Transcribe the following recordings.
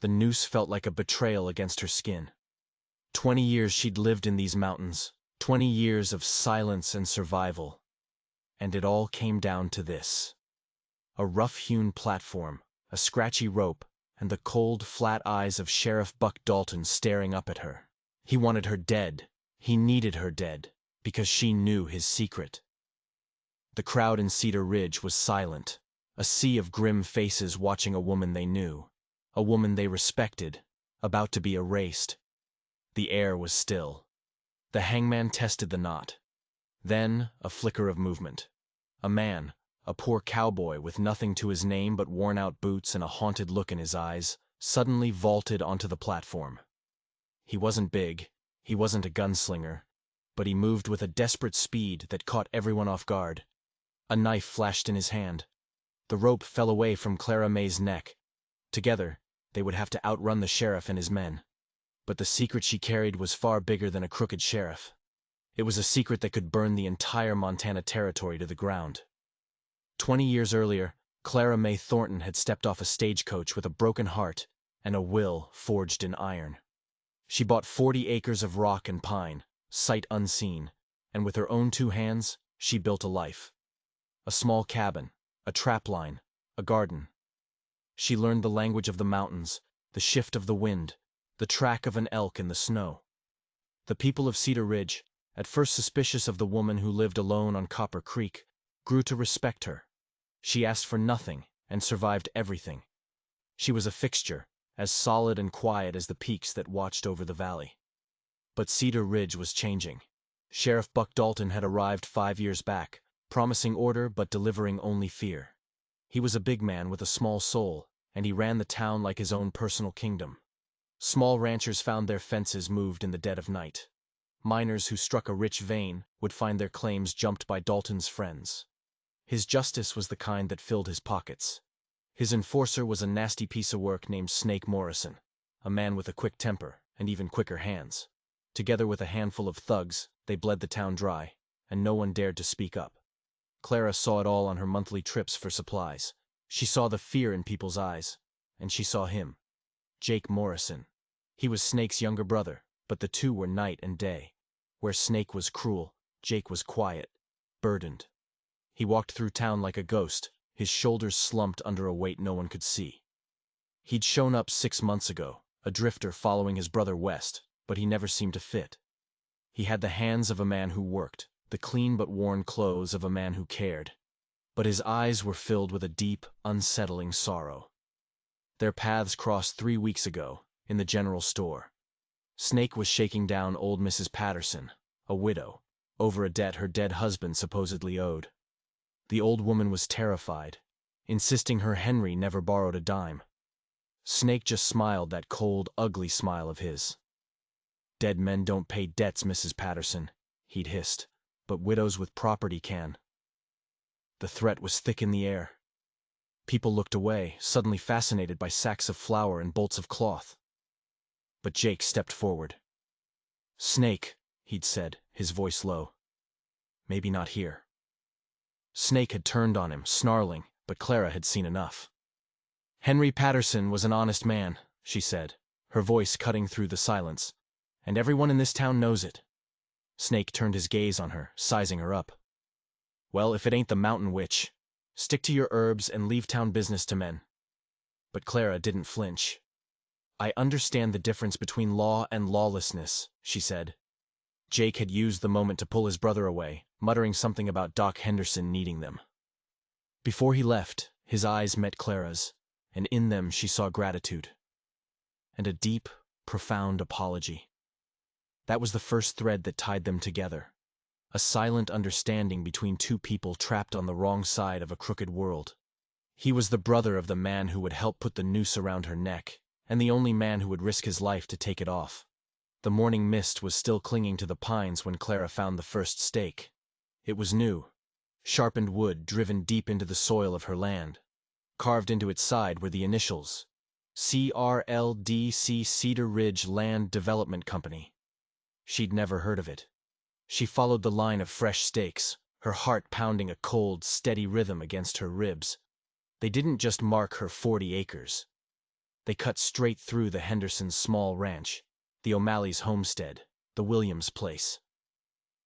The noose felt like a betrayal against her skin. 20 years she'd lived in these mountains, 20 years of silence and survival. And it all came down to this. A rough-hewn platform, a scratchy rope, and the cold, flat eyes of Sheriff Buck Dalton staring up at her. He wanted her dead. He needed her dead, because she knew his secret. The crowd in Cedar Ridge was silent, a sea of grim faces watching a woman they knew, a woman they respected, about to be erased. The air was still. The hangman tested the knot. Then, a flicker of movement. A man, a poor cowboy with nothing to his name but worn-out boots and a haunted look in his eyes, suddenly vaulted onto the platform. He wasn't big, he wasn't a gunslinger, but he moved with a desperate speed that caught everyone off guard. A knife flashed in his hand. The rope fell away from Clara May's neck. Together, they would have to outrun the sheriff and his men. But the secret she carried was far bigger than a crooked sheriff. It was a secret that could burn the entire Montana territory to the ground. 20 years earlier, Clara May Thornton had stepped off a stagecoach with a broken heart and a will forged in iron. She bought 40 acres of rock and pine, sight unseen, and with her own 2 hands, she built a life. A small cabin, a trapline, a garden. She learned the language of the mountains, the shift of the wind, the track of an elk in the snow. The people of Cedar Ridge, at first suspicious of the woman who lived alone on Copper Creek, grew to respect her. She asked for nothing and survived everything. She was a fixture, as solid and quiet as the peaks that watched over the valley. But Cedar Ridge was changing. Sheriff Buck Dalton had arrived 5 years back, promising order but delivering only fear. He was a big man with a small soul, and he ran the town like his own personal kingdom. Small ranchers found their fences moved in the dead of night. Miners who struck a rich vein would find their claims jumped by Dalton's friends. His justice was the kind that filled his pockets. His enforcer was a nasty piece of work named Jake Morrison, a man with a quick temper and even quicker hands. Together with a handful of thugs, they bled the town dry, and no one dared to speak up. Clara saw it all on her monthly trips for supplies. She saw the fear in people's eyes, and she saw him, Jake Morrison. He was Snake's younger brother, but the two were night and day. Where Snake was cruel, Jake was quiet, burdened. He walked through town like a ghost, his shoulders slumped under a weight no one could see. He'd shown up 6 months ago, a drifter following his brother west, but he never seemed to fit. He had the hands of a man who worked, the clean but worn clothes of a man who cared. But his eyes were filled with a deep, unsettling sorrow. Their paths crossed 3 weeks ago, in the general store. Snake was shaking down old Mrs. Patterson, a widow, over a debt her dead husband supposedly owed. The old woman was terrified, insisting her Henry never borrowed a dime. Snake just smiled that cold, ugly smile of his. "Dead men don't pay debts, Mrs. Patterson," he'd hissed, "but widows with property can." The threat was thick in the air. People looked away, suddenly fascinated by sacks of flour and bolts of cloth. But Jake stepped forward. "Snake," he'd said, his voice low. "Maybe not here." Snake had turned on him, snarling, but Clara had seen enough. "Henry Patterson was an honest man," she said, her voice cutting through the silence, "and everyone in this town knows it." Snake turned his gaze on her, sizing her up. "Well, if it ain't the mountain witch. Stick to your herbs and leave town business to men." But Clara didn't flinch. "I understand the difference between law and lawlessness," she said. Jake had used the moment to pull his brother away, muttering something about Doc Henderson needing them. Before he left, his eyes met Clara's, and in them she saw gratitude. And a deep, profound apology. That was the first thread that tied them together. A silent understanding between two people trapped on the wrong side of a crooked world. He was the brother of the man who would help put the noose around her neck, and the only man who would risk his life to take it off. The morning mist was still clinging to the pines when Clara found the first stake. It was new, sharpened wood driven deep into the soil of her land. Carved into its side were the initials, CRLDC, Cedar Ridge Land Development Company. She'd never heard of it. She followed the line of fresh stakes, her heart pounding a cold, steady rhythm against her ribs. They didn't just mark her 40 acres. They cut straight through the Hendersons' small ranch, the O'Malley's homestead, the Williams place.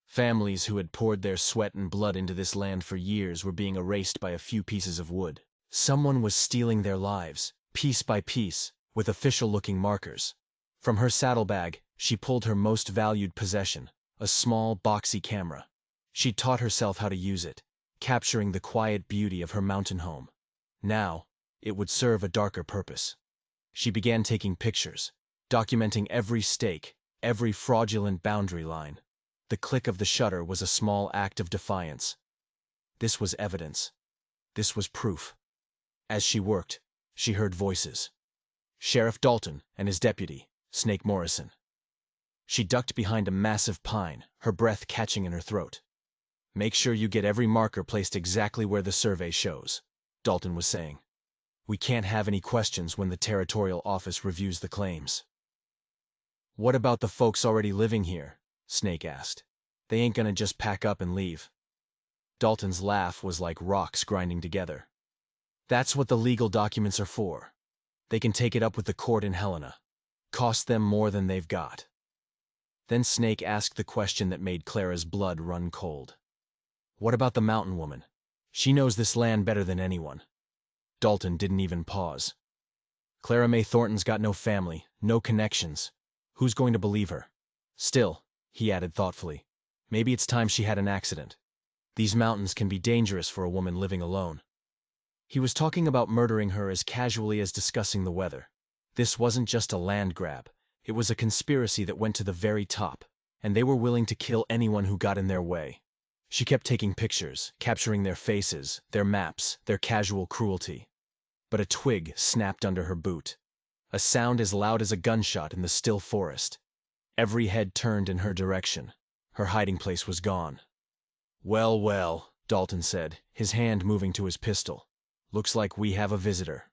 Families who had poured their sweat and blood into this land for years were being erased by a few pieces of wood. Someone was stealing their lives, piece by piece, with official-looking markers. From her saddlebag, she pulled her most valued possession, a small, boxy camera. She'd taught herself how to use it, capturing the quiet beauty of her mountain home. Now, it would serve a darker purpose. She began taking pictures, documenting every stake, every fraudulent boundary line. The click of the shutter was a small act of defiance. This was evidence. This was proof. As she worked, she heard voices. Sheriff Dalton and his deputy, Jake Morrison. She ducked behind a massive pine, her breath catching in her throat. "Make sure you get every marker placed exactly where the survey shows," Dalton was saying. "We can't have any questions when the territorial office reviews the claims." "What about the folks already living here?" Snake asked. "They ain't gonna just pack up and leave." Dalton's laugh was like rocks grinding together. "That's what the legal documents are for. They can take it up with the court in Helena. Cost them more than they've got." Then Snake asked the question that made Clara's blood run cold. "What about the mountain woman? She knows this land better than anyone." Dalton didn't even pause. "Clara May Thornton's got no family, no connections. Who's going to believe her? Still," he added thoughtfully, "maybe it's time she had an accident. These mountains can be dangerous for a woman living alone." He was talking about murdering her as casually as discussing the weather. This wasn't just a land grab. It was a conspiracy that went to the very top, and they were willing to kill anyone who got in their way. She kept taking pictures, capturing their faces, their maps, their casual cruelty. But a twig snapped under her boot. A sound as loud as a gunshot in the still forest. Every head turned in her direction. Her hiding place was gone. "Well, well," Dalton said, his hand moving to his pistol. "Looks like we have a visitor."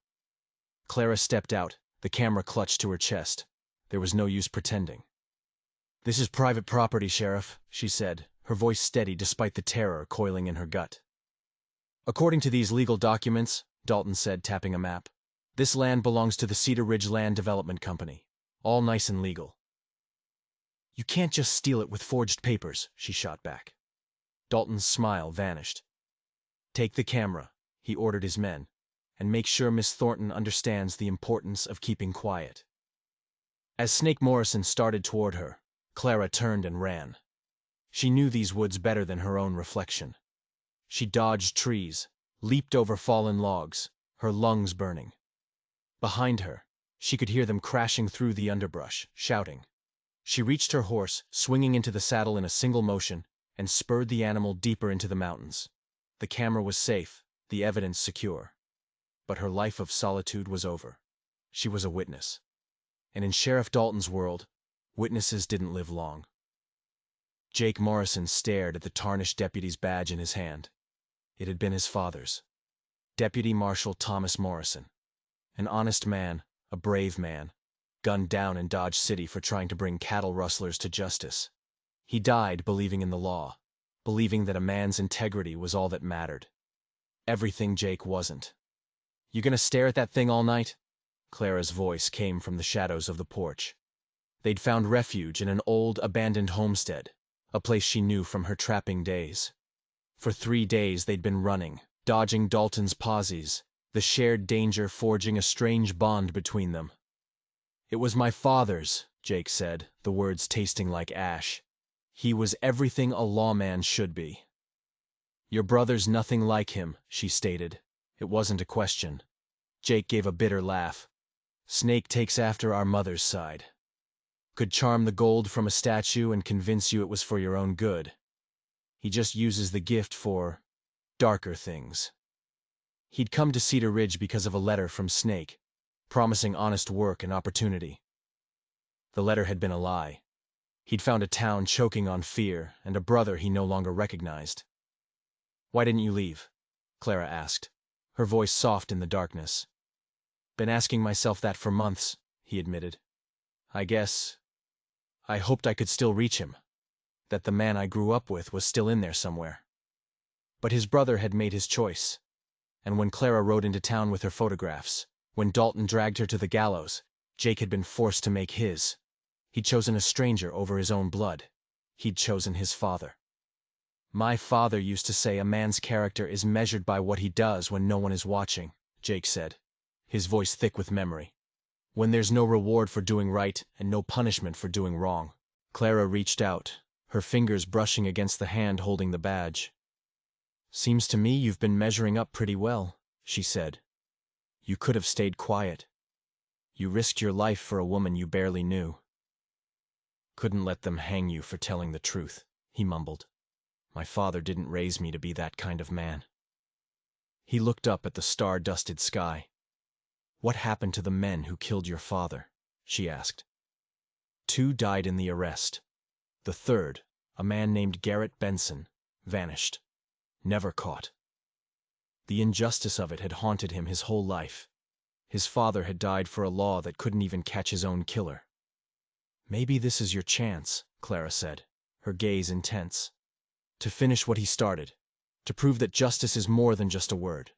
Clara stepped out, the camera clutched to her chest. There was no use pretending. "This is private property, Sheriff," she said, her voice steady despite the terror coiling in her gut. "According to these legal documents," Dalton said, tapping a map, "this land belongs to the Cedar Ridge Land Development Company. All nice and legal." "You can't just steal it with forged papers," she shot back. Dalton's smile vanished. "Take the camera," he ordered his men, "and make sure Miss Thornton understands the importance of keeping quiet." As Jake Morrison started toward her, Clara turned and ran. She knew these woods better than her own reflection. She dodged trees, leaped over fallen logs, her lungs burning. Behind her, she could hear them crashing through the underbrush, shouting. She reached her horse, swinging into the saddle in a single motion, and spurred the animal deeper into the mountains. The camera was safe, the evidence secure. But her life of solitude was over. She was a witness. And in Sheriff Dalton's world, witnesses didn't live long. Jake Morrison stared at the tarnished deputy's badge in his hand. It had been his father's. Deputy Marshal Thomas Morrison. An honest man, a brave man, gunned down in Dodge City for trying to bring cattle rustlers to justice. He died believing in the law, believing that a man's integrity was all that mattered. Everything Jake wasn't. "You gonna stare at that thing all night?" Clara's voice came from the shadows of the porch. They'd found refuge in an old, abandoned homestead, a place she knew from her trapping days. For 3 days they'd been running, dodging Dalton's posies, the shared danger forging a strange bond between them. "It was my father's," Jake said, the words tasting like ash. "He was everything a lawman should be." "Your brother's nothing like him," she stated. It wasn't a question. Jake gave a bitter laugh. "Snake takes after our mother's side. Could charm the gold from a statue and convince you it was for your own good. He just uses the gift for darker things." He'd come to Cedar Ridge because of a letter from Snake, promising honest work and opportunity. The letter had been a lie. He'd found a town choking on fear and a brother he no longer recognized. "Why didn't you leave?" Clara asked, her voice soft in the darkness. "Been asking myself that for months," he admitted. I hoped I could still reach him, that the man I grew up with was still in there somewhere." But his brother had made his choice, and when Clara rode into town with her photographs, When Dalton dragged her to the gallows, Jake had been forced to make his. He'd chosen a stranger over his own blood. He'd chosen his father. "My father used to say a man's character is measured by what he does when no one is watching," Jake said, his voice thick with memory. "When there's no reward for doing right and no punishment for doing wrong." Clara reached out, her fingers brushing against the hand holding the badge. "Seems to me you've been measuring up pretty well," she said. "You could have stayed quiet. You risked your life for a woman you barely knew." "Couldn't let them hang you for telling the truth," he mumbled. "My father didn't raise me to be that kind of man." He looked up at the star-dusted sky. "What happened to the men who killed your father?" she asked. "Two died in the arrest. The third, a man named Garrett Benson, vanished. Never caught. The injustice of it had haunted him his whole life. His father had died for a law that couldn't even catch his own killer." "Maybe this is your chance," Clara said, her gaze intense. "To finish what he started. To prove that justice is more than just a word."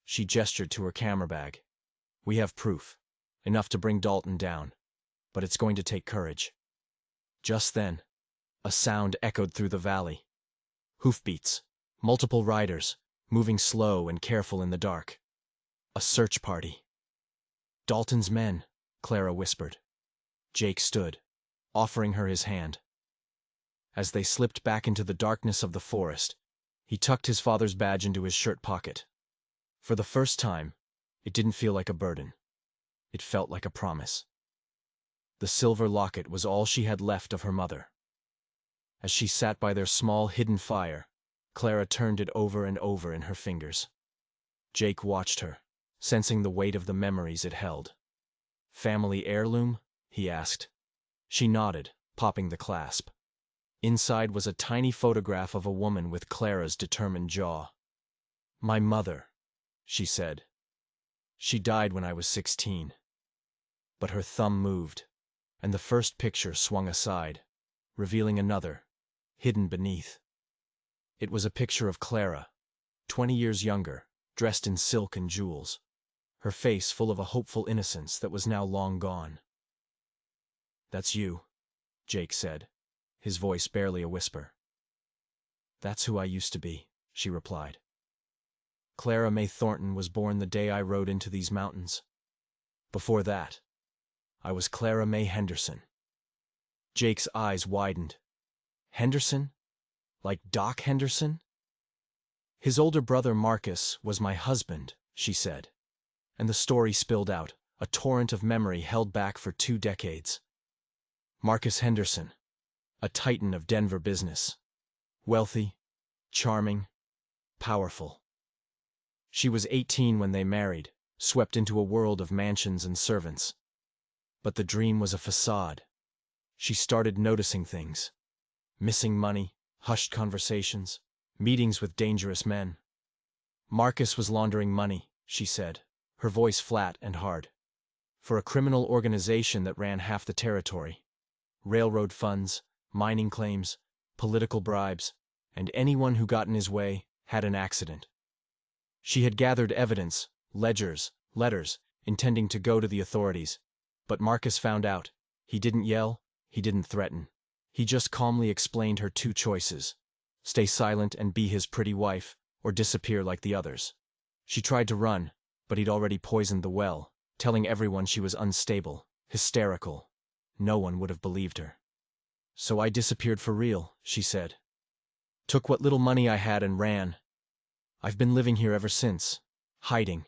She gestured to her camera bag. "We have proof. Enough to bring Dalton down. But it's going to take courage." Just then, a sound echoed through the valley. Hoofbeats. Multiple riders, moving slow and careful in the dark. A search party. "Dalton's men," Clara whispered. Jake stood, offering her his hand. As they slipped back into the darkness of the forest, he tucked his father's badge into his shirt pocket. For the first time, it didn't feel like a burden. It felt like a promise. The silver locket was all she had left of her mother. As she sat by their small hidden fire, Clara turned it over and over in her fingers. Jake watched her, sensing the weight of the memories it held. "Family heirloom?" he asked. She nodded, popping the clasp. Inside was a tiny photograph of a woman with Clara's determined jaw. "My mother," she said. "She died when I was 16. But her thumb moved, and the first picture swung aside, revealing another, hidden beneath. It was a picture of Clara, 20 years younger, dressed in silk and jewels, her face full of a hopeful innocence that was now long gone. "That's you," Jake said, his voice barely a whisper. "That's who I used to be," she replied. "Clara May Thornton was born the day I rode into these mountains. Before that, I was Clara May Henderson." Jake's eyes widened. "Henderson? Like Doc Henderson?" "His older brother Marcus was my husband," she said, and the story spilled out, a torrent of memory held back for 2 decades. Marcus Henderson, a titan of Denver business. Wealthy, charming, powerful. She was 18 when they married, swept into a world of mansions and servants. But the dream was a facade. She started noticing things. Missing money, hushed conversations, meetings with dangerous men. "Marcus was laundering money," she said, her voice flat and hard, "for a criminal organization that ran half the territory. Railroad funds, mining claims, political bribes, and anyone who got in his way had an accident." She had gathered evidence, ledgers, letters, intending to go to the authorities. But Marcus found out. He didn't yell, he didn't threaten. He just calmly explained her 2 choices: stay silent and be his pretty wife, or disappear like the others. She tried to run, but he'd already poisoned the well, telling everyone she was unstable, hysterical. No one would have believed her. "So I disappeared for real," she said. "Took what little money I had and ran. I've been living here ever since, hiding."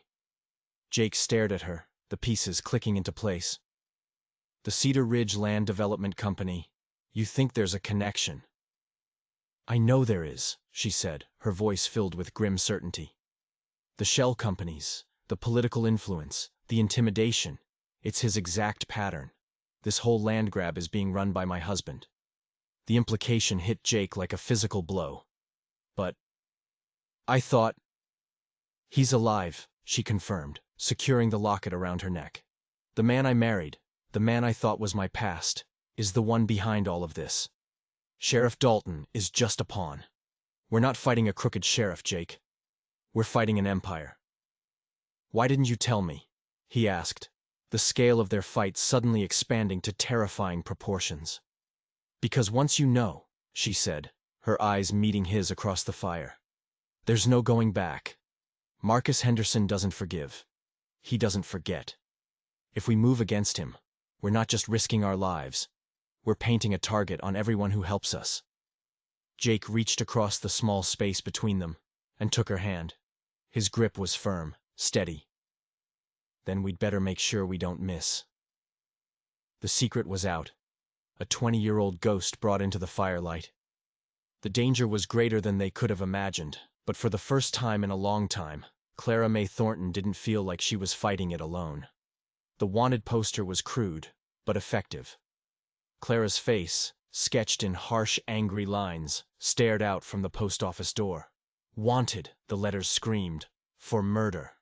Jake stared at her, the pieces clicking into place. "The Cedar Ridge Land Development Company. You think there's a connection." "I know there is," she said, her voice filled with grim certainty. "The shell companies, the political influence, the intimidation. It's his exact pattern. This whole land grab is being run by my husband." The implication hit Jake like a physical blow. "But I thought—" "He's alive," she confirmed, securing the locket around her neck. "The man I married, the man I thought was my past, is the one behind all of this. Sheriff Dalton is just a pawn. We're not fighting a crooked sheriff, Jake. We're fighting an empire." "Why didn't you tell me?" he asked, the scale of their fight suddenly expanding to terrifying proportions. Because once you know, she said, her eyes meeting his across the fire, there's no going back. Marcus Henderson doesn't forgive. He doesn't forget. If we move against him, we're not just risking our lives. We're painting a target on everyone who helps us. Jake reached across the small space between them and took her hand. His grip was firm, steady. Then we'd better make sure we don't miss. The secret was out. A 20-year-old ghost brought into the firelight. The danger was greater than they could have imagined, but for the first time in a long time, Clara May Thornton didn't feel like she was fighting it alone. The wanted poster was crude, but effective. Clara's face, sketched in harsh, angry lines, stared out from the post office door. Wanted, the letters screamed, for murder.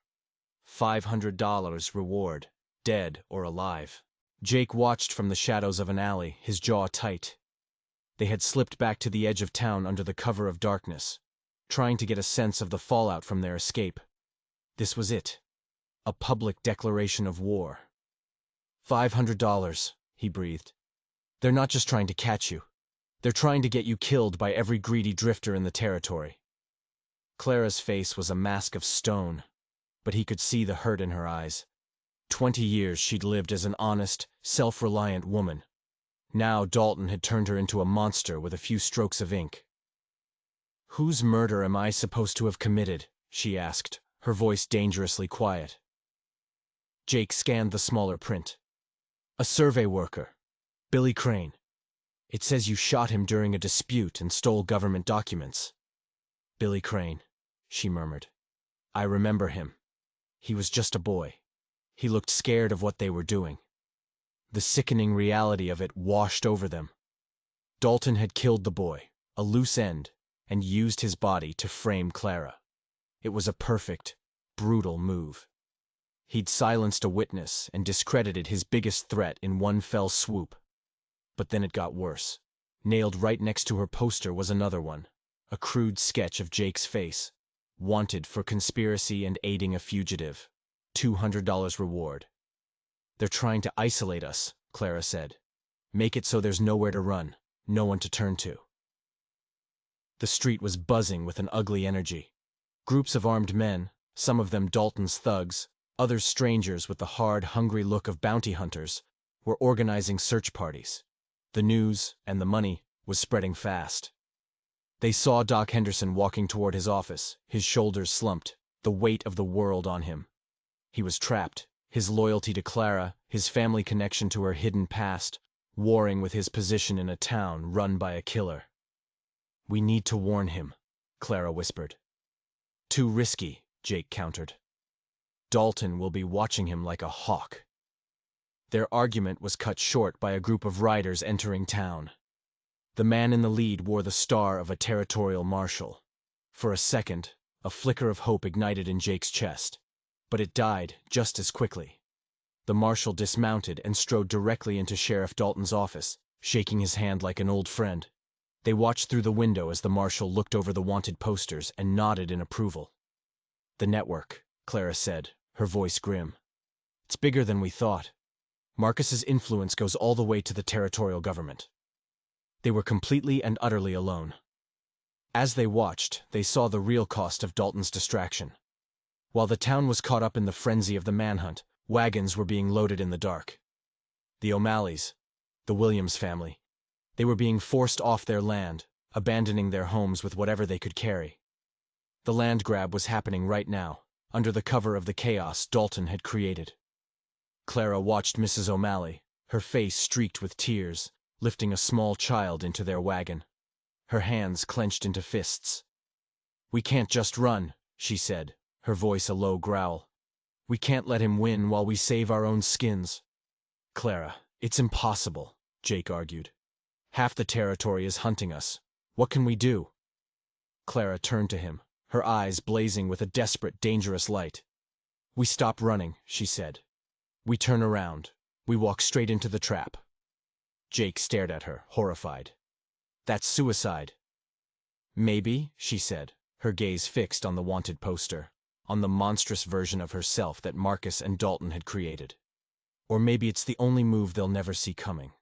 $500 reward, dead or alive. Jake watched from the shadows of an alley, his jaw tight. They had slipped back to the edge of town under the cover of darkness, trying to get a sense of the fallout from their escape. This was it. A public declaration of war. $500, he breathed. They're not just trying to catch you. They're trying to get you killed by every greedy drifter in the territory. Clara's face was a mask of stone, but he could see the hurt in her eyes. 20 years she'd lived as an honest, self-reliant woman. Now Dalton had turned her into a monster with a few strokes of ink. "Whose murder am I supposed to have committed?" she asked, her voice dangerously quiet. Jake scanned the smaller print. "A survey worker. Billy Crane. It says you shot him during a dispute and stole government documents." "Billy Crane," she murmured. "I remember him. He was just a boy. He looked scared of what they were doing." The sickening reality of it washed over them. Dalton had killed the boy, a loose end, and used his body to frame Clara. It was a perfect, brutal move. He'd silenced a witness and discredited his biggest threat in one fell swoop. But then it got worse. Nailed right next to her poster was another one, a crude sketch of Jake's face. Wanted for conspiracy and aiding a fugitive. $200 reward. "They're trying to isolate us," Clara said. "Make it so there's nowhere to run, no one to turn to." The street was buzzing with an ugly energy. Groups of armed men, some of them Dalton's thugs, others strangers with the hard, hungry look of bounty hunters, were organizing search parties. The news, and the money, was spreading fast. They saw Doc Henderson walking toward his office, his shoulders slumped, the weight of the world on him. He was trapped, his loyalty to Clara, his family connection to her hidden past, warring with his position in a town run by a killer. "We need to warn him," Clara whispered. "Too risky," Jake countered. "Dalton will be watching him like a hawk." Their argument was cut short by a group of riders entering town. The man in the lead wore the star of a territorial marshal. For a second, a flicker of hope ignited in Jake's chest. But it died just as quickly. The marshal dismounted and strode directly into Sheriff Dalton's office, shaking his hand like an old friend. They watched through the window as the marshal looked over the wanted posters and nodded in approval. "The network," Clara said, her voice grim. "It's bigger than we thought. Marcus's influence goes all the way to the territorial government." They were completely and utterly alone. As they watched, they saw the real cost of Dalton's distraction. While the town was caught up in the frenzy of the manhunt, wagons were being loaded in the dark. The O'Malleys, the Williams family, they were being forced off their land, abandoning their homes with whatever they could carry. The land grab was happening right now, under the cover of the chaos Dalton had created. Clara watched Mrs. O'Malley, her face streaked with tears, lifting a small child into their wagon. Her hands clenched into fists. "We can't just run," she said, her voice a low growl. "We can't let him win while we save our own skins." "Clara, it's impossible," Jake argued. "Half the territory is hunting us. What can we do?" Clara turned to him, her eyes blazing with a desperate, dangerous light. "We stop running," she said. "We turn around. We walk straight into the trap." Jake stared at her, horrified. "That's suicide." "Maybe," she said, her gaze fixed on the wanted poster. on the monstrous version of herself that Marcus and Dalton had created. Or maybe it's the only move they'll never see coming.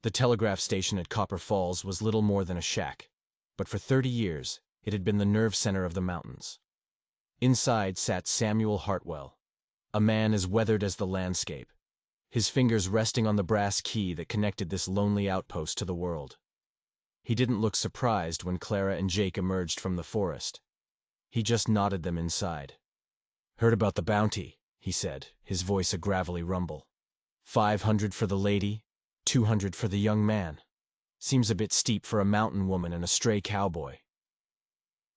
The telegraph station at Copper Falls was little more than a shack, but for 30 years it had been the nerve center of the mountains. Inside sat Samuel Hartwell, a man as weathered as the landscape, his fingers resting on the brass key that connected this lonely outpost to the world. He didn't look surprised when Clara and Jake emerged from the forest. He just nodded them inside. "Heard about the bounty," he said, his voice a gravelly rumble. "500 for the lady, 200 for the young man. Seems a bit steep for a mountain woman and a stray cowboy."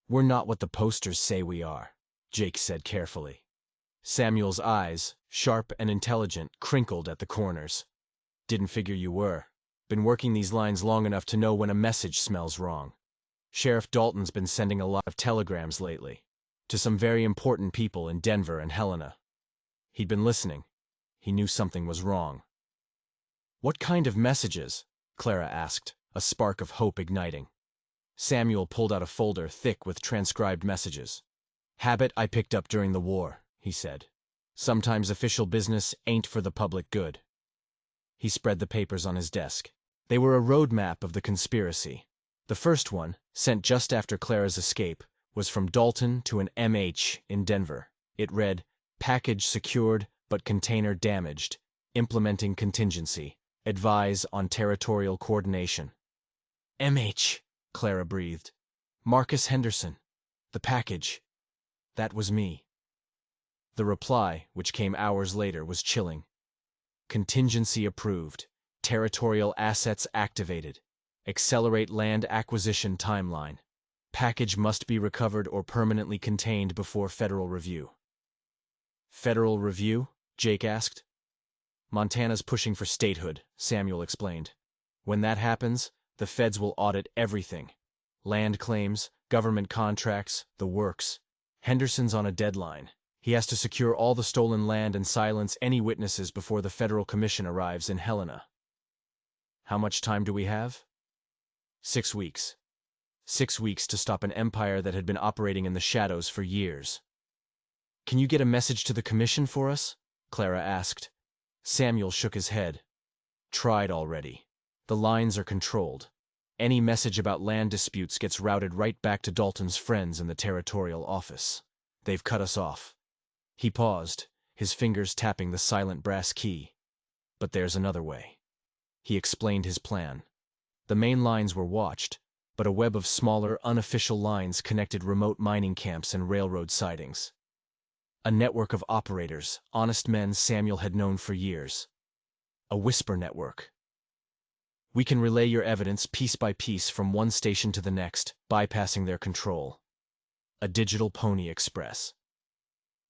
"We're not what the posters say we are," Jake said carefully. Samuel's eyes, sharp and intelligent, crinkled at the corners. "Didn't figure you were. Been working these lines long enough to know when a message smells wrong. Sheriff Dalton's been sending a lot of telegrams lately, to some very important people in Denver and Helena." He'd been listening. He knew something was wrong. "What kind of messages?" Clara asked, a spark of hope igniting. Samuel pulled out a folder thick with transcribed messages. "Habit I picked up during the war," he said. "Sometimes official business ain't for the public good." He spread the papers on his desk. They were a road map of the conspiracy. The first one, sent just after Clara's escape, was from Dalton to an MH in Denver. It read, "Package secured, but container damaged. Implementing contingency. Advise on territorial coordination." "MH," Clara breathed. "Marcus Henderson. The package. That was me." The reply, which came hours later, was chilling. "Contingency approved. Territorial assets activated. Accelerate land acquisition timeline. Package must be recovered or permanently contained before federal review." "Federal review?" Jake asked. "Montana's pushing for statehood," Samuel explained. "When that happens, the feds will audit everything. Land claims, government contracts, the works. Henderson's on a deadline. He has to secure all the stolen land and silence any witnesses before the federal commission arrives in Helena." "How much time do we have?" 6 weeks. 6 weeks to stop an empire that had been operating in the shadows for years. "Can you get a message to the commission for us?" Clara asked. Samuel shook his head. "Tried already. The lines are controlled. Any message about land disputes gets routed right back to Dalton's friends in the territorial office. They've cut us off." He paused, his fingers tapping the silent brass key. "But there's another way." He explained his plan. The main lines were watched, but a web of smaller, unofficial lines connected remote mining camps and railroad sidings. A network of operators, honest men Samuel had known for years. A whisper network. "We can relay your evidence piece by piece from one station to the next, bypassing their control. A digital Pony Express."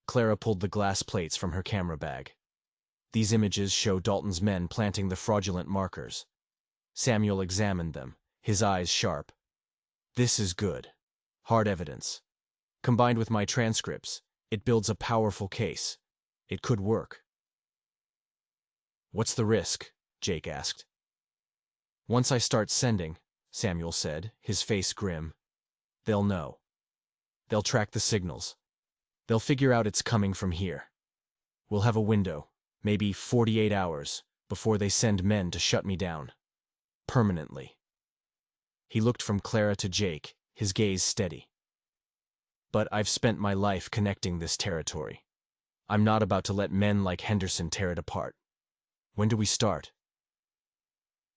Clara pulled the glass plates from her camera bag. "These images show Dalton's men planting the fraudulent markers." Samuel examined them, his eyes sharp. "This is good. Hard evidence. Combined with my transcripts, it builds a powerful case. It could work." "What's the risk?" Jake asked. "Once I start sending," Samuel said, his face grim, "they'll know. They'll track the signals. They'll figure out it's coming from here. We'll have a window, maybe 48 hours, before they send men to shut me down. Permanently." He looked from Clara to Jake, his gaze steady. "But I've spent my life connecting this territory. I'm not about to let men like Henderson tear it apart. When do we start?"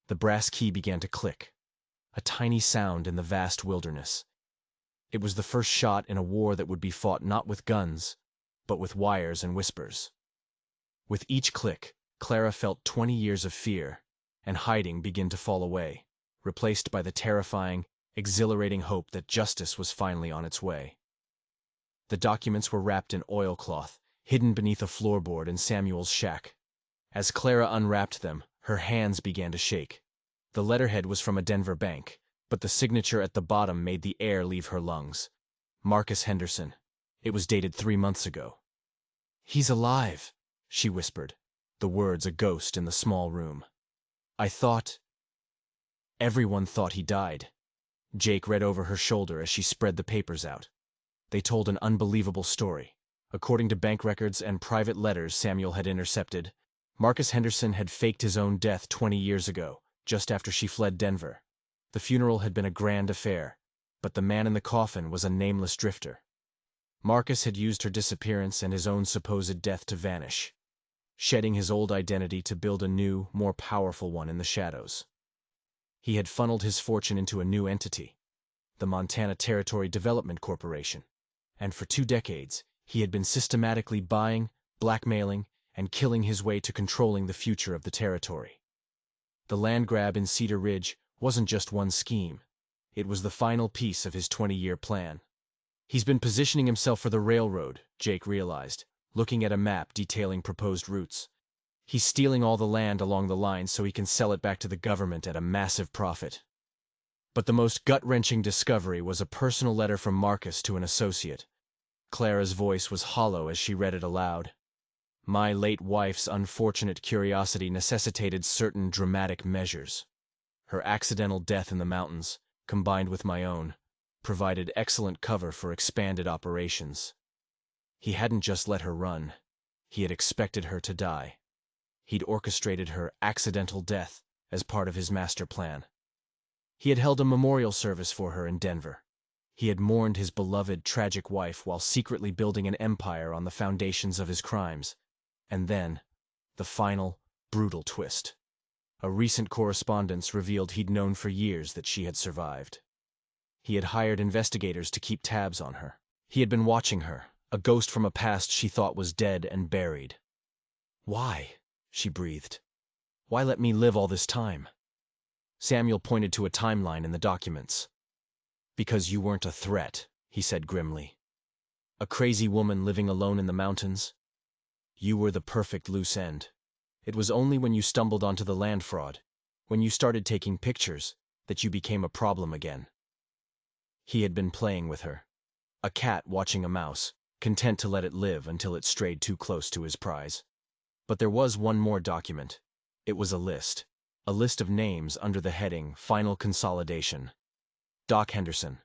The brass key began to click, a tiny sound in the vast wilderness. It was the first shot in a war that would be fought not with guns, but with wires and whispers. With each click, Clara felt 20 years of fear and hiding begin to fall away, replaced by the terrifying, exhilarating hope that justice was finally on its way. The documents were wrapped in oilcloth, hidden beneath a floorboard in Samuel's shack. As Clara unwrapped them, her hands began to shake. The letterhead was from a Denver bank, but the signature at the bottom made the air leave her lungs. Marcus Henderson. It was dated 3 months ago. "He's alive," she whispered, the words a ghost in the small room. "I thought—" "Everyone thought he died." Jake read over her shoulder as she spread the papers out. They told an unbelievable story. According to bank records and private letters Samuel had intercepted, Marcus Henderson had faked his own death 20 years ago, just after she fled Denver. The funeral had been a grand affair, but the man in the coffin was a nameless drifter. Marcus had used her disappearance and his own supposed death to vanish, shedding his old identity to build a new, more powerful one in the shadows. He had funneled his fortune into a new entity, the Montana Territory Development Corporation, and for 2 decades he had been systematically buying, blackmailing, and killing his way to controlling the future of the territory. The land grab in Cedar Ridge wasn't just one scheme. It was the final piece of his 20-year plan. He's been positioning himself for the railroad, Jake realized, looking at a map detailing proposed routes. He's stealing all the land along the line so he can sell it back to the government at a massive profit. But the most gut-wrenching discovery was a personal letter from Marcus to an associate. Clara's voice was hollow as she read it aloud. My late wife's unfortunate curiosity necessitated certain dramatic measures. Her accidental death in the mountains, combined with my own, provided excellent cover for expanded operations. He hadn't just let her run. He had expected her to die. He'd orchestrated her accidental death as part of his master plan. He had held a memorial service for her in Denver. He had mourned his beloved, tragic wife while secretly building an empire on the foundations of his crimes. And then, the final, brutal twist. A recent correspondence revealed he'd known for years that she had survived. He had hired investigators to keep tabs on her. He had been watching her, a ghost from a past she thought was dead and buried. Why? She breathed. Why let me live all this time? Samuel pointed to a timeline in the documents. Because you weren't a threat, he said grimly. A crazy woman living alone in the mountains? You were the perfect loose end. It was only when you stumbled onto the land fraud, when you started taking pictures, that you became a problem again. He had been playing with her. A cat watching a mouse, content to let it live until it strayed too close to his prize. But there was one more document. It was a list of names under the heading Final Consolidation. Doc Henderson,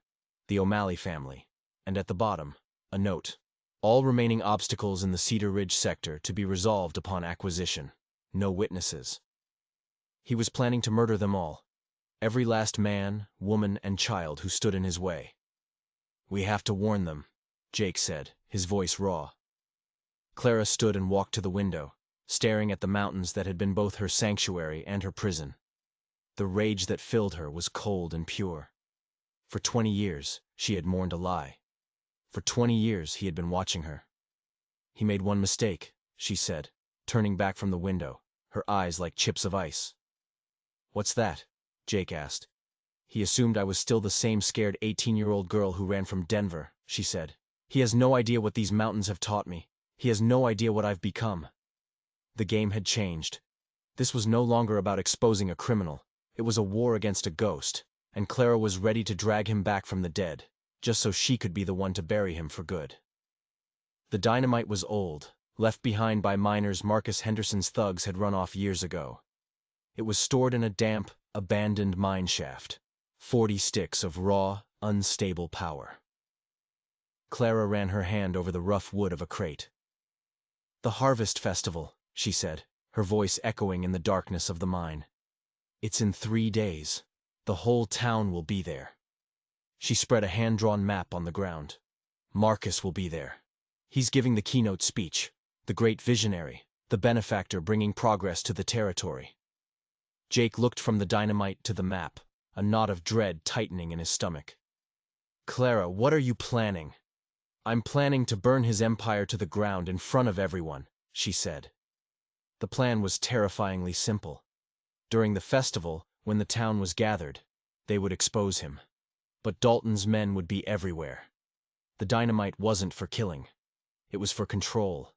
the O'Malley family, and at the bottom, a note. All remaining obstacles in the Cedar Ridge sector to be resolved upon acquisition. No witnesses. He was planning to murder them all. Every last man, woman, and child who stood in his way. We have to warn them, Jake said, his voice raw. Clara stood and walked to the window, staring at the mountains that had been both her sanctuary and her prison. The rage that filled her was cold and pure. For 20 years, she had mourned a lie. For 20 years, he had been watching her. He made one mistake, she said, turning back from the window, her eyes like chips of ice. What's that? Jake asked. He assumed I was still the same scared 18-year-old girl who ran from Denver, she said. He has no idea what these mountains have taught me. He has no idea what I've become. The game had changed. This was no longer about exposing a criminal. It was a war against a ghost, and Clara was ready to drag him back from the dead, just so she could be the one to bury him for good. The dynamite was old, left behind by miners Marcus Henderson's thugs had run off years ago. It was stored in a damp, abandoned mine shaft. 40 sticks of raw, unstable power. Clara ran her hand over the rough wood of a crate. The Harvest Festival, she said, her voice echoing in the darkness of the mine. It's in 3 days. The whole town will be there. She spread a hand-drawn map on the ground. Marcus will be there. He's giving the keynote speech, the great visionary, the benefactor bringing progress to the territory. Jake looked from the dynamite to the map, a knot of dread tightening in his stomach. Clara, what are you planning? I'm planning to burn his empire to the ground in front of everyone, she said. The plan was terrifyingly simple. During the festival, when the town was gathered, they would expose him. But Dalton's men would be everywhere. The dynamite wasn't for killing. It was for control.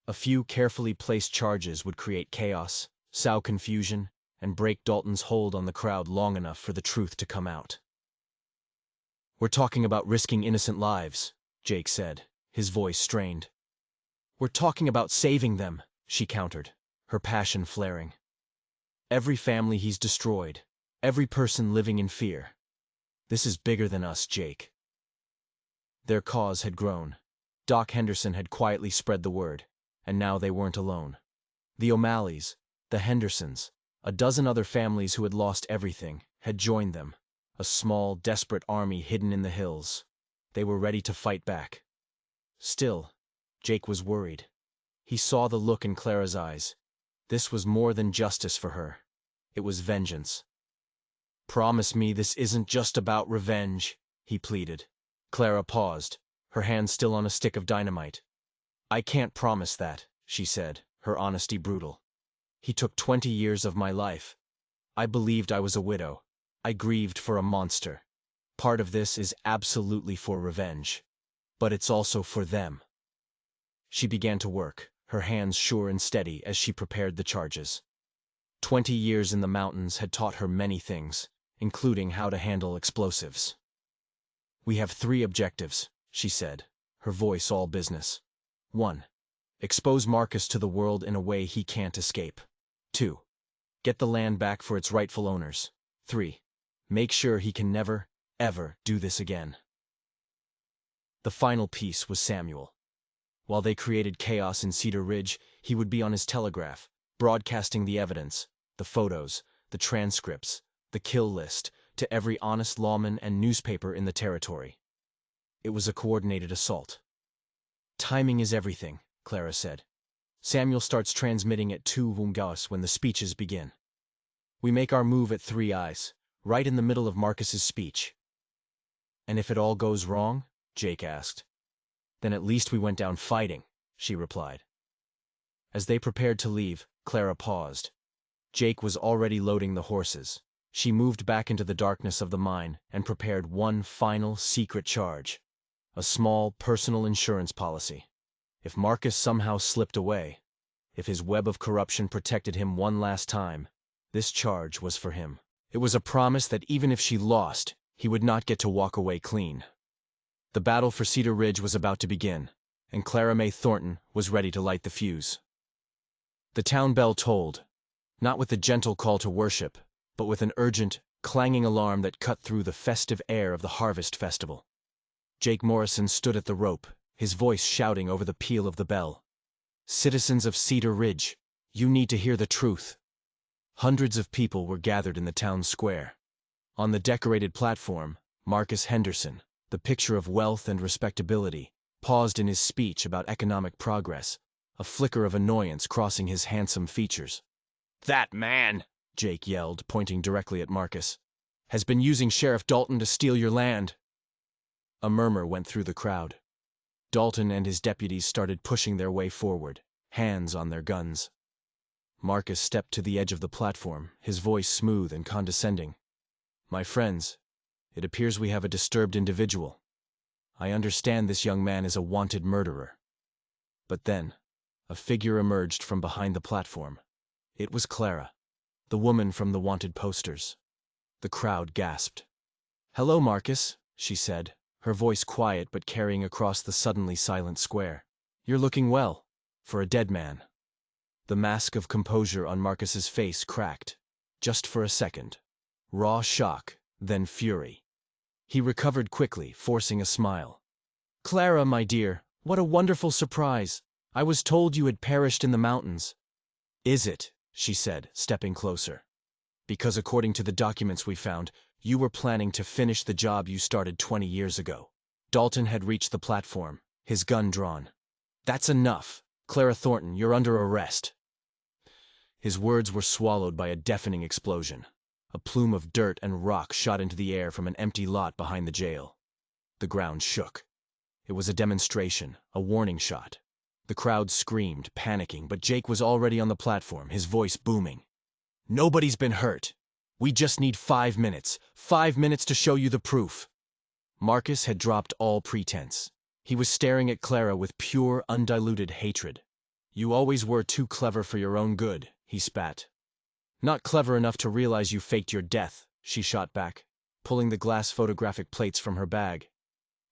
A few carefully placed charges would create chaos, sow confusion, and break Dalton's hold on the crowd long enough for the truth to come out. We're talking about risking innocent lives, Jake said, his voice strained. We're talking about saving them, she countered, her passion flaring. Every family he's destroyed, every person living in fear. This is bigger than us, Jake. Their cause had grown. Doc Henderson had quietly spread the word, and now they weren't alone. The O'Malleys, the Hendersons, a dozen other families who had lost everything, had joined them, a small, desperate army hidden in the hills. They were ready to fight back. Still, Jake was worried. He saw the look in Clara's eyes. This was more than justice for her. It was vengeance. "Promise me this isn't just about revenge," he pleaded. Clara paused, her hand still on a stick of dynamite. "I can't promise that," she said, her honesty brutal. "He took 20 years of my life. I believed I was a widow. I grieved for a monster. Part of this is absolutely for revenge. But it's also for them." She began to work, her hands sure and steady as she prepared the charges. 20 years in the mountains had taught her many things, including how to handle explosives. "We have 3 objectives," she said, her voice all business. 1. Expose Marcus to the world in a way he can't escape. 2. Get the land back for its rightful owners. 3. Make sure he can never, ever do this again. The final piece was Samuel. While they created chaos in Cedar Ridge, he would be on his telegraph, broadcasting the evidence, the photos, the transcripts, the kill list, to every honest lawman and newspaper in the territory. It was a coordinated assault. "Timing is everything," Clara said. "Samuel starts transmitting at 2 Vungas when the speeches begin. We make our move at 3 Eyes, right in the middle of Marcus's speech." "And if it all goes wrong?" Jake asked. "Then at least we went down fighting," she replied. As they prepared to leave, Clara paused. Jake was already loading the horses. She moved back into the darkness of the mine and prepared one final secret charge. A small personal insurance policy. If Marcus somehow slipped away, if his web of corruption protected him one last time, this charge was for him. It was a promise that even if she lost, he would not get to walk away clean. The battle for Cedar Ridge was about to begin, and Clara May Thornton was ready to light the fuse. The town bell tolled, not with the gentle call to worship, but with an urgent, clanging alarm that cut through the festive air of the Harvest Festival. Jake Morrison stood at the rope, his voice shouting over the peal of the bell. "Citizens of Cedar Ridge, you need to hear the truth." Hundreds of people were gathered in the town square. On the decorated platform, Marcus Henderson, the picture of wealth and respectability, paused in his speech about economic progress, a flicker of annoyance crossing his handsome features. "That man," Jake yelled, pointing directly at Marcus, "has been using Sheriff Dalton to steal your land." A murmur went through the crowd. Dalton and his deputies started pushing their way forward, hands on their guns. Marcus stepped to the edge of the platform, his voice smooth and condescending. "My friends, it appears we have a disturbed individual. I understand this young man is a wanted murderer." But then, a figure emerged from behind the platform. It was Clara, the woman from the wanted posters. The crowd gasped. "Hello, Marcus," she said, her voice quiet but carrying across the suddenly silent square. "You're looking well, for a dead man." The mask of composure on Marcus's face cracked, just for a second. Raw shock, then fury. He recovered quickly, forcing a smile. "Clara, my dear, what a wonderful surprise. I was told you had perished in the mountains." "Is it?" she said, stepping closer. "Because according to the documents we found, you were planning to finish the job you started 20 years ago." Dalton had reached the platform, his gun drawn. "That's enough. Clara Thornton, you're under arrest." His words were swallowed by a deafening explosion. A plume of dirt and rock shot into the air from an empty lot behind the jail. The ground shook. It was a demonstration, a warning shot. The crowd screamed, panicking, but Jake was already on the platform, his voice booming. "Nobody's been hurt. We just need 5 minutes. 5 minutes to show you the proof." Marcus had dropped all pretense. He was staring at Clara with pure, undiluted hatred. "You always were too clever for your own good," he spat. "Not clever enough to realize you faked your death," she shot back, pulling the glass photographic plates from her bag.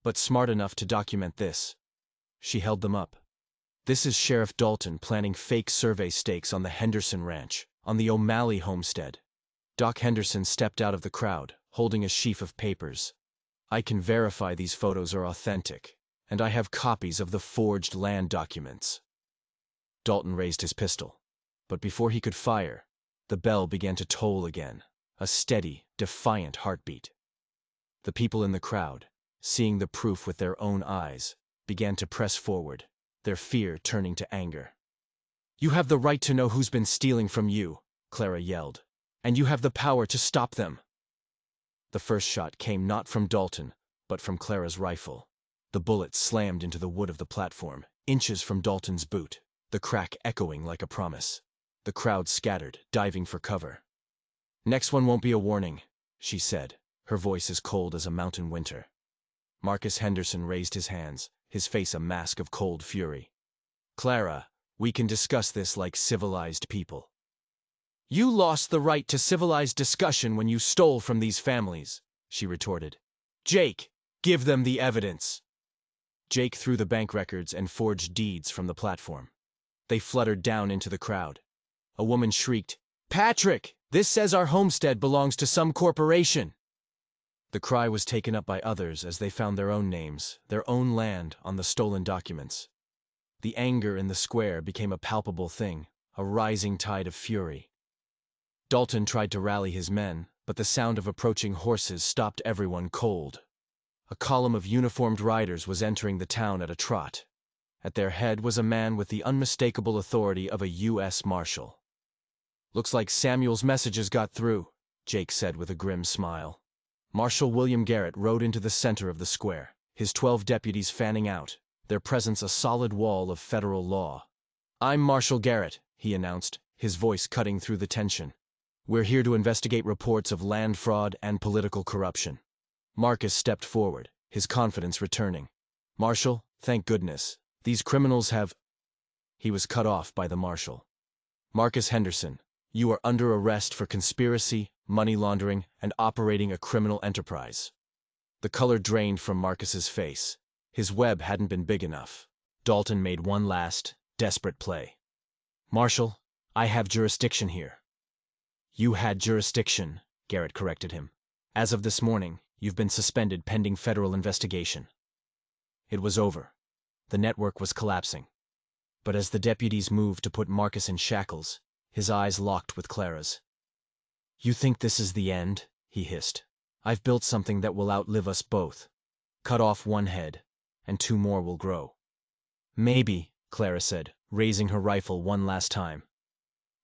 "But smart enough to document this." She held them up. "This is Sheriff Dalton planning fake survey stakes on the Henderson Ranch, on the O'Malley homestead." Doc Henderson stepped out of the crowd, holding a sheaf of papers. I can verify these photos are authentic, and I have copies of the forged land documents. Dalton raised his pistol, but before he could fire, the bell began to toll again, a steady, defiant heartbeat. The people in the crowd, seeing the proof with their own eyes, began to press forward, their fear turning to anger. "You have the right to know who's been stealing from you," Clara yelled, "and you have the power to stop them." The first shot came not from Dalton, but from Clara's rifle. The bullet slammed into the wood of the platform, inches from Dalton's boot, the crack echoing like a promise. The crowd scattered, diving for cover. "Next one won't be a warning," she said, her voice as cold as a mountain winter. Marcus Henderson raised his hands, his face a mask of cold fury. "Clara, we can discuss this like civilized people." "You lost the right to civilized discussion when you stole from these families," she retorted. "Jake, give them the evidence." Jake threw the bank records and forged deeds from the platform. They fluttered down into the crowd. A woman shrieked, "Patrick, this says our homestead belongs to some corporation." The cry was taken up by others as they found their own names, their own land, on the stolen documents. The anger in the square became a palpable thing, a rising tide of fury. Dalton tried to rally his men, but the sound of approaching horses stopped everyone cold. A column of uniformed riders was entering the town at a trot. At their head was a man with the unmistakable authority of a U.S. Marshal. "Looks like Samuel's messages got through," Jake said with a grim smile. Marshal William Garrett rode into the center of the square, his 12 deputies fanning out, their presence a solid wall of federal law. "I'm Marshal Garrett," he announced, his voice cutting through the tension. "We're here to investigate reports of land fraud and political corruption." Marcus stepped forward, his confidence returning. "Marshal, thank goodness. These criminals have—" He was cut off by the marshal. "Marcus Henderson, you are under arrest for conspiracy, money laundering, and operating a criminal enterprise." The color drained from Marcus's face. His web hadn't been big enough. Dalton made one last, desperate play. "Marshal, I have jurisdiction here." "You had jurisdiction," Garrett corrected him. "As of this morning, you've been suspended pending federal investigation." It was over. The network was collapsing. But as the deputies moved to put Marcus in shackles, his eyes locked with Clara's. "You think this is the end?" he hissed. "I've built something that will outlive us both. Cut off one head, and 2 more will grow." "Maybe," Clara said, raising her rifle one last time.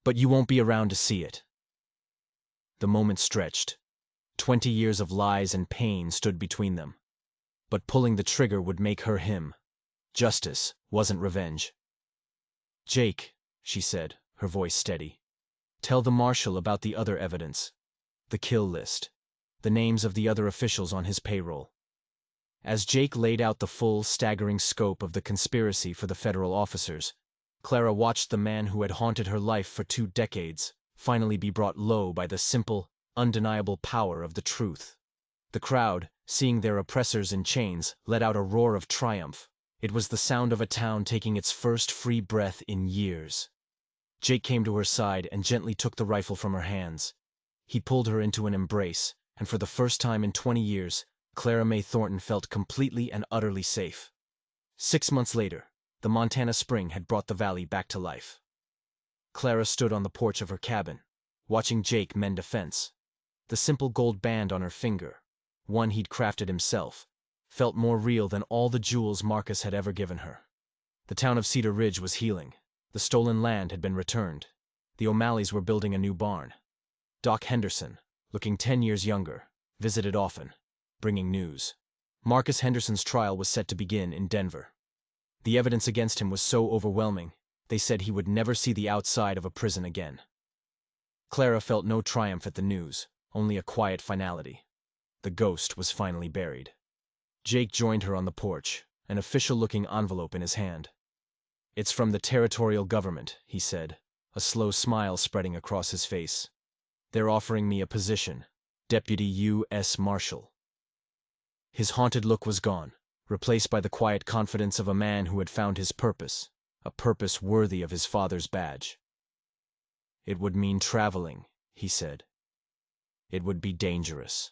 "But you won't be around to see it." The moment stretched. 20 years of lies and pain stood between them. But pulling the trigger would make her him. Justice wasn't revenge. "Jake," she said, her voice steady, "tell the marshal about the other evidence. The kill list. The names of the other officials on his payroll." As Jake laid out the full, staggering scope of the conspiracy for the federal officers, Clara watched the man who had haunted her life for 2 decades finally be brought low by the simple, undeniable power of the truth. The crowd, seeing their oppressors in chains, let out a roar of triumph. It was the sound of a town taking its first free breath in years. Jake came to her side and gently took the rifle from her hands. He pulled her into an embrace, and for the first time in 20 years, Clara May Thornton felt completely and utterly safe. 6 months later, the Montana spring had brought the valley back to life. Clara stood on the porch of her cabin, watching Jake mend a fence. The simple gold band on her finger, one he'd crafted himself, felt more real than all the jewels Marcus had ever given her. The town of Cedar Ridge was healing. The stolen land had been returned. The O'Malleys were building a new barn. Doc Henderson, looking 10 years younger, visited often, bringing news. Marcus Henderson's trial was set to begin in Denver. The evidence against him was so overwhelming, they said he would never see the outside of a prison again. Clara felt no triumph at the news, only a quiet finality. The ghost was finally buried. Jake joined her on the porch, an official-looking envelope in his hand. "It's from the territorial government," he said, a slow smile spreading across his face. "They're offering me a position, Deputy U.S. Marshal." His haunted look was gone, replaced by the quiet confidence of a man who had found his purpose, a purpose worthy of his father's badge. "It would mean traveling," he said. "It would be dangerous."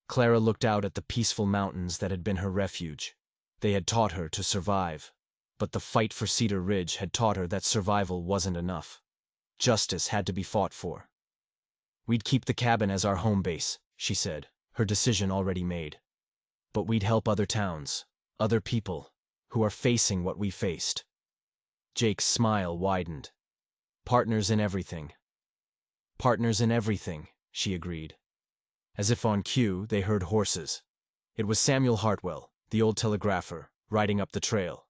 Clara looked out at the peaceful mountains that had been her refuge. They had taught her to survive. But the fight for Cedar Ridge had taught her that survival wasn't enough. Justice had to be fought for. "We'd keep the cabin as our home base," she said, her decision already made. "But we'd help other towns, other people, who are facing what we faced." Jake's smile widened. "Partners in everything." "Partners in everything," she agreed. As if on cue, they heard horses. It was Samuel Hartwell, the old telegrapher, riding up the trail.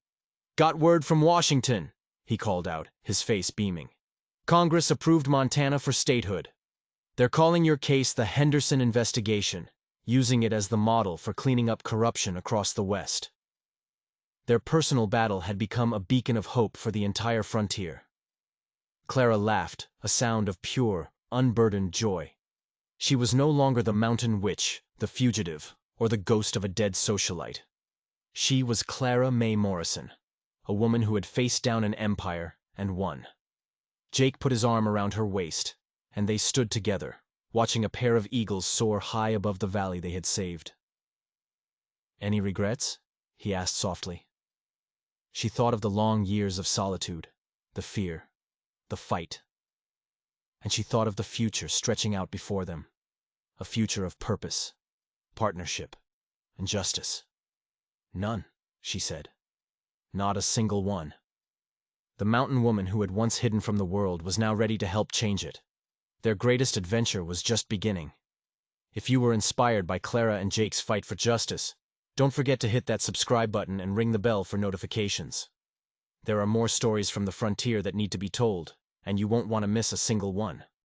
"Got word from Washington," he called out, his face beaming. "Congress approved Montana for statehood. They're calling your case the Henderson investigation, using it as the model for cleaning up corruption across the West." Their personal battle had become a beacon of hope for the entire frontier. Clara laughed, a sound of pure, unburdened joy. She was no longer the mountain witch, the fugitive, or the ghost of a dead socialite. She was Clara May Morrison, a woman who had faced down an empire and won. Jake put his arm around her waist, and they stood together, watching a pair of eagles soar high above the valley they had saved. "Any regrets?" he asked softly. She thought of the long years of solitude, the fear, the fight. And she thought of the future stretching out before them, a future of purpose, partnership, and justice. "None," she said. "Not a single one." The mountain woman who had once hidden from the world was now ready to help change it. Their greatest adventure was just beginning. If you were inspired by Clara and Jake's fight for justice, don't forget to hit that subscribe button and ring the bell for notifications. There are more stories from the frontier that need to be told, and you won't want to miss a single one.